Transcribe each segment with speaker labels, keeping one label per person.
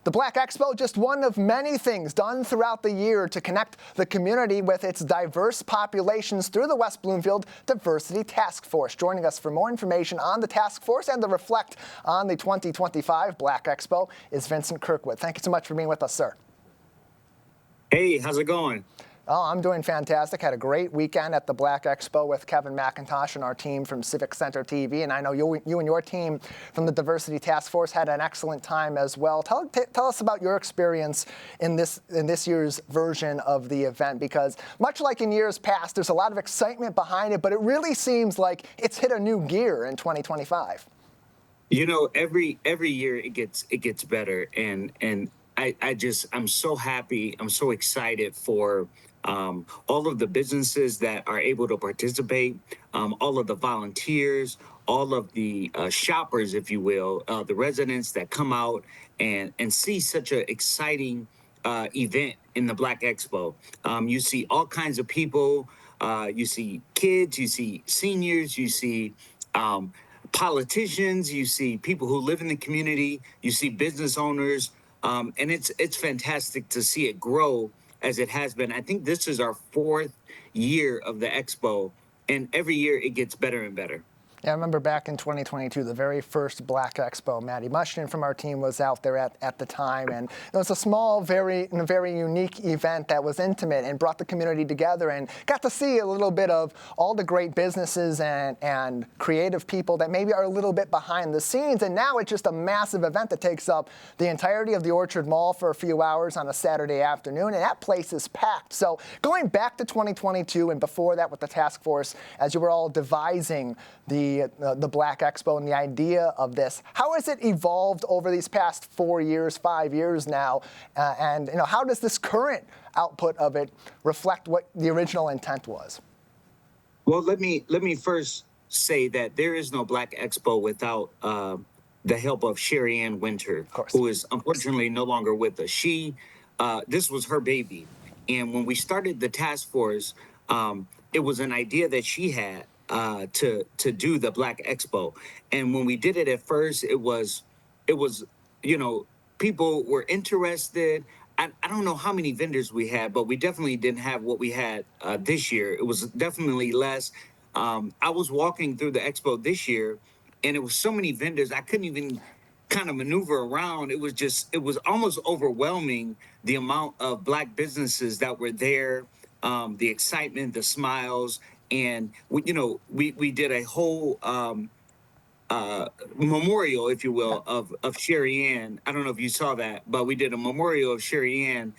Speaker 1: The Black Expo, just one of many things done throughout the year to connect the community with its diverse populations through the West Bloomfield Diversity Task Force. Joining us for more information on the task force and to reflect on the 2025 Black Expo is Vincent Kirkwood. Thank you so much for being with us, sir.
Speaker 2: Hey, how's it going?
Speaker 1: Oh, I'm doing fantastic. Had a great weekend at the Black Expo with Kevin McIntosh and our team from Civic Center TV. And I know you and your team from the Diversity Task Force had an excellent time as well. Tell us about your experience in this year's version of the event, because much like in years past, there's a lot of excitement behind it, but it really seems like it's hit a new gear in 2025.
Speaker 2: You know, every year it gets better, and I'm so happy. I'm so excited for all of the businesses that are able to participate, all of the volunteers, all of the shoppers, if you will, the residents that come out and see such an exciting event in the Black Expo. You see all kinds of people. You see kids. You see seniors. You see politicians. You see people who live in the community. You see business owners. And it's fantastic to see it grow as it has been. I think this is our 4th year of the Expo, and every year it gets better and better.
Speaker 1: Yeah, I remember back in 2022, the very first Black Expo. Maddie Mushkin from our team was out there at the time, and it was a small, very unique event that was intimate and brought the community together, and got to see a little bit of all the great businesses and creative people that maybe are a little bit behind the scenes. And now it's just a massive event that takes up the entirety of the Orchard Mall for a few hours on a Saturday afternoon, and that place is packed. So going back to 2022 and before that with the task force, as you were all devising the Black Expo and the idea of this, how has it evolved over these past 4 years, 5 years now? And how does this current output of it reflect what the original intent was?
Speaker 2: Well, let me first say that there is no Black Expo without the help of Sherri-Anne Wynter, who is unfortunately no longer with us. This was her baby. And when we started the task force, it was an idea that she had to do the Black Expo. And when we did it at first, it was, people were interested. I don't know how many vendors we had, but we definitely didn't have what we had this year. It was definitely less. I was walking through the expo this year, and it was so many vendors, I couldn't even kind of maneuver around. It was almost overwhelming, the amount of Black businesses that were there, the excitement, the smiles. And we did a whole memorial, if you will, of Sherri-Anne. I don't know if you saw that, but we did a memorial of Sherri-Anne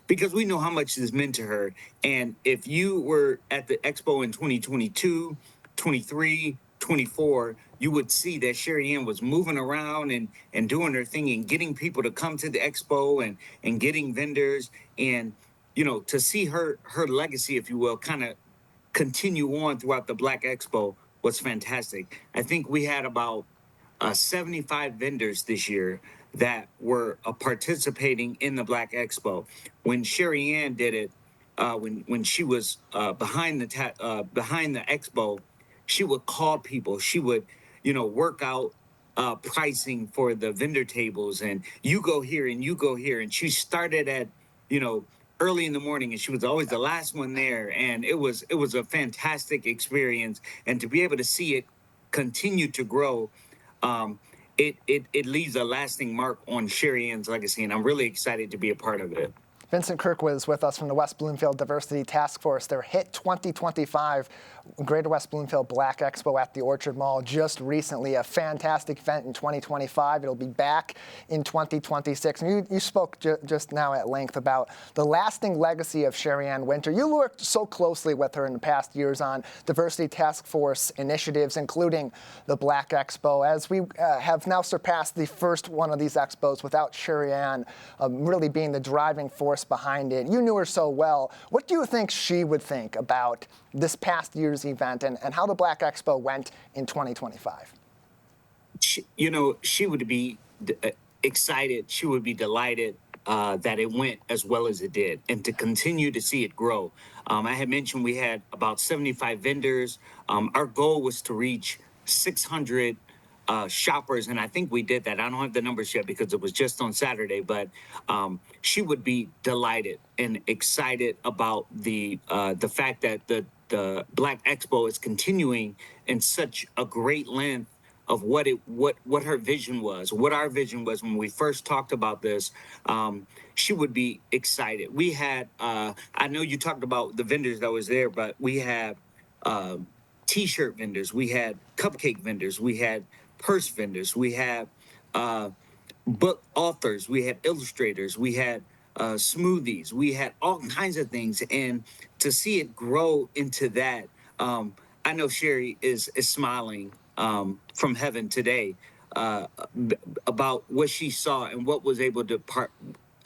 Speaker 2: because we know how much this meant to her. And if you were at the expo in 2022, 23, 24, you would see that Sherri-Anne was moving around and doing her thing and getting people to come to the expo and getting vendors. And, to see her legacy, if you will, kind of continue on throughout the Black Expo was fantastic. I think we had about 75 vendors this year that were participating in the Black Expo. When Sherri-Anne did it, when she was behind the expo, she would call people. She would, work out pricing for the vendor tables, and you go here and you go here. And she started at, early in the morning, and she was always the last one there. And it was a fantastic experience. And to be able to see it continue to grow, it leaves a lasting mark on Sherri-Anne's legacy. And I'm really excited to be a part of it.
Speaker 1: Vincent Kirkwood is with us from the West Bloomfield Diversity Task Force. Their HIT 2025 Greater West Bloomfield Black Expo at the Orchard Mall just recently. A fantastic event in 2025. It'll be back in 2026. And you spoke just now at length about the lasting legacy of Sherri-Anne Wynter. You worked so closely with her in the past years on Diversity Task Force initiatives, including the Black Expo, as we have now surpassed the first one of these expos without Sherri-Anne really being the driving force behind it. You knew her so well. What do you think she would think about this past year's event and how the Black Expo went in 2025?
Speaker 2: She would be excited. She would be delighted that it went as well as it did, and to continue to see it grow. I had mentioned we had about 75 vendors. Our goal was to reach 600 shoppers, and I think we did that. I don't have the numbers yet because it was just on Saturday, but she would be delighted and excited about the fact that the Black Expo is continuing in such a great length of what her vision was, what our vision was when we first talked about this. She would be excited. We had I know you talked about the vendors that was there, but we had uh, t-shirt vendors, we had cupcake vendors, we had purse vendors, we had uh, book authors, we had illustrators, we had smoothies, we had all kinds of things, and to see it grow into that, I know Sherri is smiling from heaven today uh, about what she saw and what was able to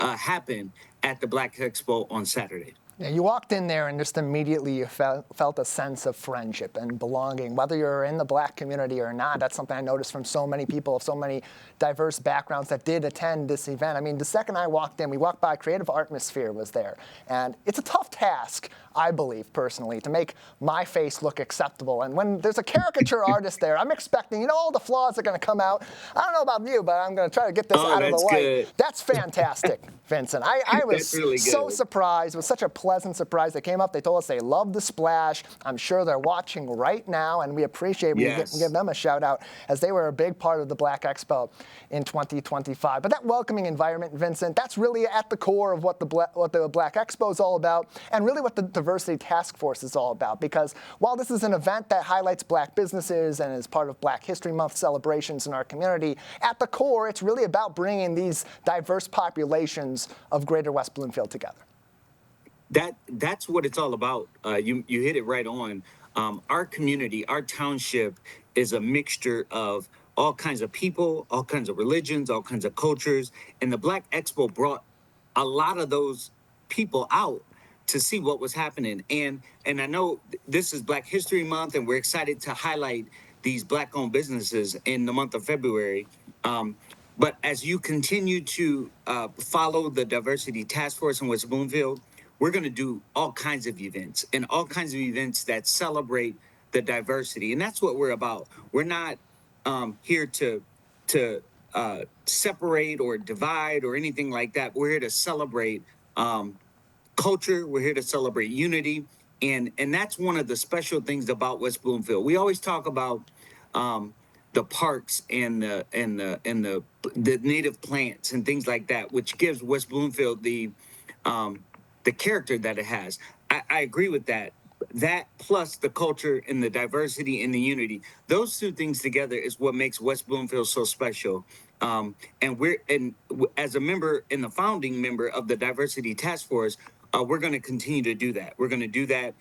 Speaker 2: happen at the Black Expo on Saturday.
Speaker 1: Yeah, you walked in there and just immediately you felt a sense of friendship and belonging, whether you're in the Black community or not. That's something I noticed from so many people of so many diverse backgrounds that did attend this event. I mean, the second I walked in, we walked by, Creative Atmosphere was there. And it's a tough task, I believe, personally, to make my face look acceptable. And when there's a caricature artist there, I'm expecting, all the flaws are going to come out. I don't know about you, but I'm going to try to get this out of the light.
Speaker 2: Good.
Speaker 1: That's fantastic, Vincent. I was
Speaker 2: really
Speaker 1: so surprised. It was such a pleasant surprise. They came up, they told us they loved the splash. I'm sure they're watching right now, and we appreciate we give them a shout out as they were a big part of the Black Expo in 2025. But that welcoming environment, Vincent, that's really at the core of what the Black Expo is all about, and really what the Diversity Task Force is all about. Because while this is an event that highlights Black businesses and is part of Black History Month celebrations in our community, at the core, it's really about bringing these diverse populations of Greater West Bloomfield together.
Speaker 2: That's what it's all about. You hit it right on. Our community, our township, is a mixture of all kinds of people, all kinds of religions, all kinds of cultures, and the Black Expo brought a lot of those people out to see what was happening. And I know this is Black History Month, and we're excited to highlight these Black-owned businesses in the month of February. But as you continue to follow the Diversity Task Force in West Bloomfield, we're going to do all kinds of events and all kinds of events that celebrate the diversity. And that's what we're about. We're not here to separate or divide or anything like that. We're here to celebrate culture. We're here to celebrate unity. And that's one of the special things about West Bloomfield. We always talk about the parks and the native plants and things like that, which gives West Bloomfield the character that it has. I agree with that. That plus the culture and the diversity and the unity, those two things together is what makes West Bloomfield so special. And as a member and the founding member of the Diversity Task Force, we're going to continue to do that. We're going to do that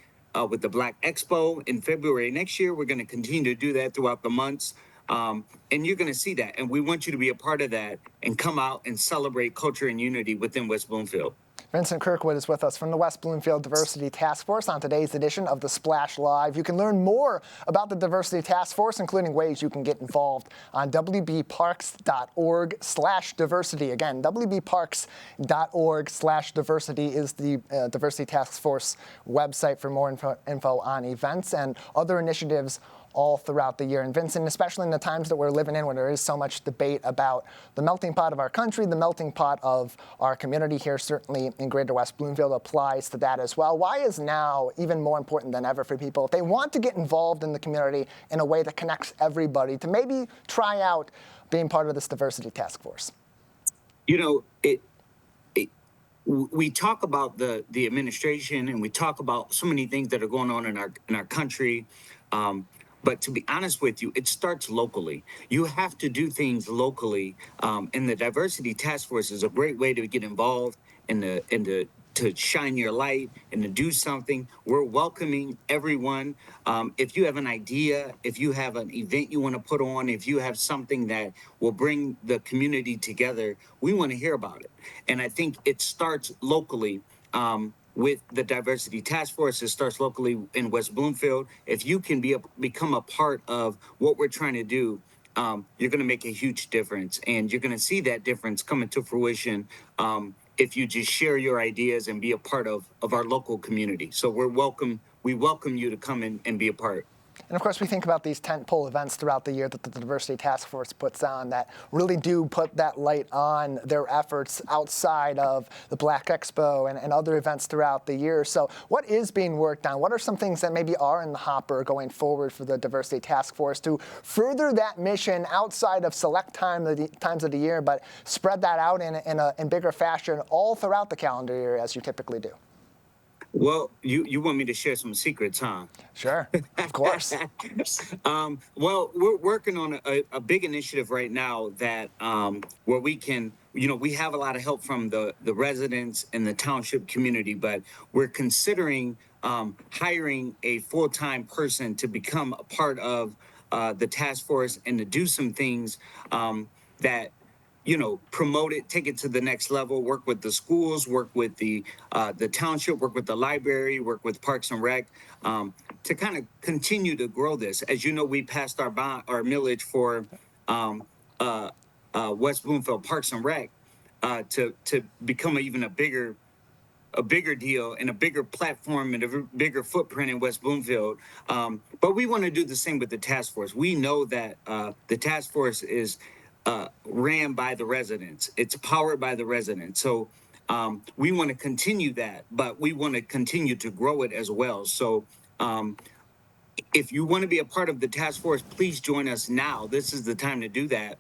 Speaker 2: with the Black Expo in February next year. We're going to continue to do that throughout the months. And you're going to see that. And we want you to be a part of that and come out and celebrate culture and unity within West Bloomfield.
Speaker 1: Vincent Kirkwood is with us from the West Bloomfield Diversity Task Force on today's edition of the Splash Live. You can learn more about the Diversity Task Force, including ways you can get involved, on wbparks.org/diversity. Again, wbparks.org/diversity is the Diversity Task Force website for more info on events and other initiatives all throughout the year. And Vincent, especially in the times that we're living in, where there is so much debate about the melting pot of our country, the melting pot of our community here, certainly in Greater West Bloomfield, applies to that as well. Why is now even more important than ever for people, if they want to get involved in the community in a way that connects everybody, to maybe try out being part of this Diversity Task Force?
Speaker 2: We talk about the administration, and we talk about so many things that are going on in our country. But to be honest with you, it starts locally. You have to do things locally, and the Diversity Task Force is a great way to get involved and to shine your light and to do something. We're welcoming everyone. If you have an idea, if you have an event you want to put on, if you have something that will bring the community together, we want to hear about it. And I think it starts locally. With the Diversity Task Force, it starts locally in West Bloomfield. If you can become a part of what we're trying to do, you're going to make a huge difference, and you're going to see that difference coming to fruition if you just share your ideas and be a part of our local community. So we welcome you to come in and be a part.
Speaker 1: And of course, we think about these tentpole events throughout the year that the Diversity Task Force puts on that really do put that light on their efforts outside of the Black Expo and other events throughout the year. So what is being worked on? What are some things that maybe are in the hopper going forward for the Diversity Task Force to further that mission outside of select times of the year, but spread that out in bigger fashion all throughout the calendar year as you typically do?
Speaker 2: Well, you want me to share some secrets, huh?
Speaker 1: Sure, of course.
Speaker 2: Well, we're working on a big initiative right now that where we can, we have a lot of help from the residents and the township community, but we're considering hiring a full-time person to become a part of the task force and to do some things that promote it, take it to the next level, work with the schools, work with the township, work with the library, work with Parks and Rec, to kind of continue to grow this. As you know, we passed our millage for West Bloomfield Parks and Rec to become even a bigger deal and a bigger platform and a bigger footprint in West Bloomfield. But we want to do the same with the task force. We know that the task force is ran by the residents. It's powered by the residents. So we want to continue that, but we want to continue to grow it as well. So if you want to be a part of the task force, please join us now. This is the time to do that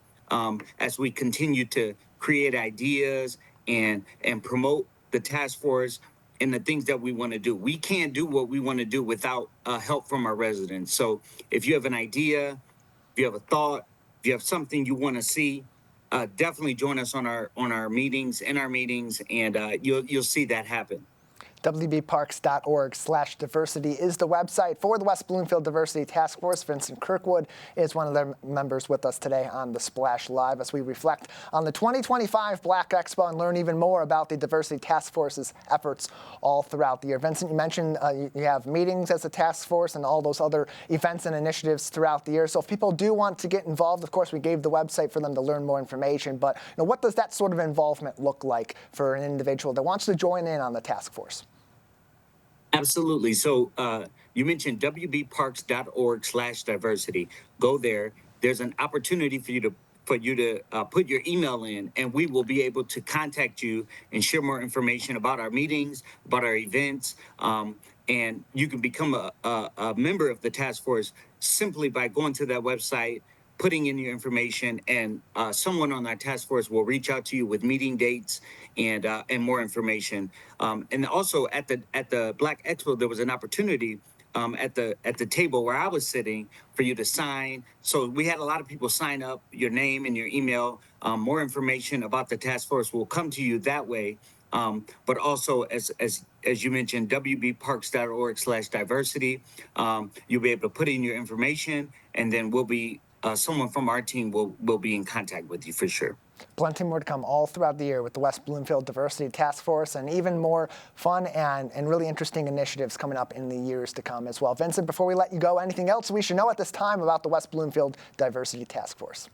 Speaker 2: as we continue to create ideas and promote the task force and the things that we want to do. We can't do what we want to do without help from our residents. So if you have an idea, if you have a thought, if you have something you want to see, definitely join us on our meetings, and you'll see that happen.
Speaker 1: wbparks.org/diversity is the website for the West Bloomfield Diversity Task Force. Vincent Kirkwood is one of their members with us today on the Splash Live as we reflect on the 2025 Black Expo and learn even more about the Diversity Task Force's efforts all throughout the year. Vincent, you mentioned you have meetings as a task force and all those other events and initiatives throughout the year. So if people do want to get involved, of course, we gave the website for them to learn more information. But what does that sort of involvement look like for an individual that wants to join in on the task force?
Speaker 2: Absolutely. So you mentioned wbparks.org/diversity. Go there. There's an opportunity for you to put your email in, and we will be able to contact you and share more information about our meetings, about our events, and you can become a member of the task force simply by going to that website, putting in your information, and someone on our task force will reach out to you with meeting dates and more information. And also at the Black Expo, there was an opportunity at the table where I was sitting for you to sign. So we had a lot of people sign up, your name and your email. More information about the task force will come to you that way. But also, as you mentioned, wbparks.org/diversity. You'll be able to put in your information, and then we'll be someone from our team will be in contact with you for sure.
Speaker 1: Plenty more to come all throughout the year with the West Bloomfield Diversity Task Force and even more fun and really interesting initiatives coming up in the years to come as well. Vincent, before we let you go, anything else we should know at this time about the West Bloomfield Diversity Task Force?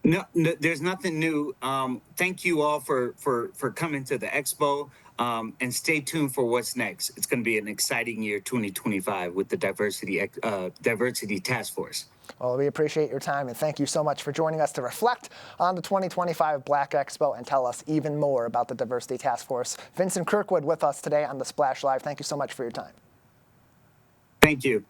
Speaker 2: No, there's nothing new. Thank you all for coming to the expo, and stay tuned for what's next. It's going to be an exciting year, 2025, with the Diversity Task Force.
Speaker 1: Well, we appreciate your time, and thank you so much for joining us to reflect on the 2025 Black Expo and tell us even more about the Diversity Task Force. Vincent Kirkwood with us today on the Splash Live. Thank you so much for your time.
Speaker 2: Thank you.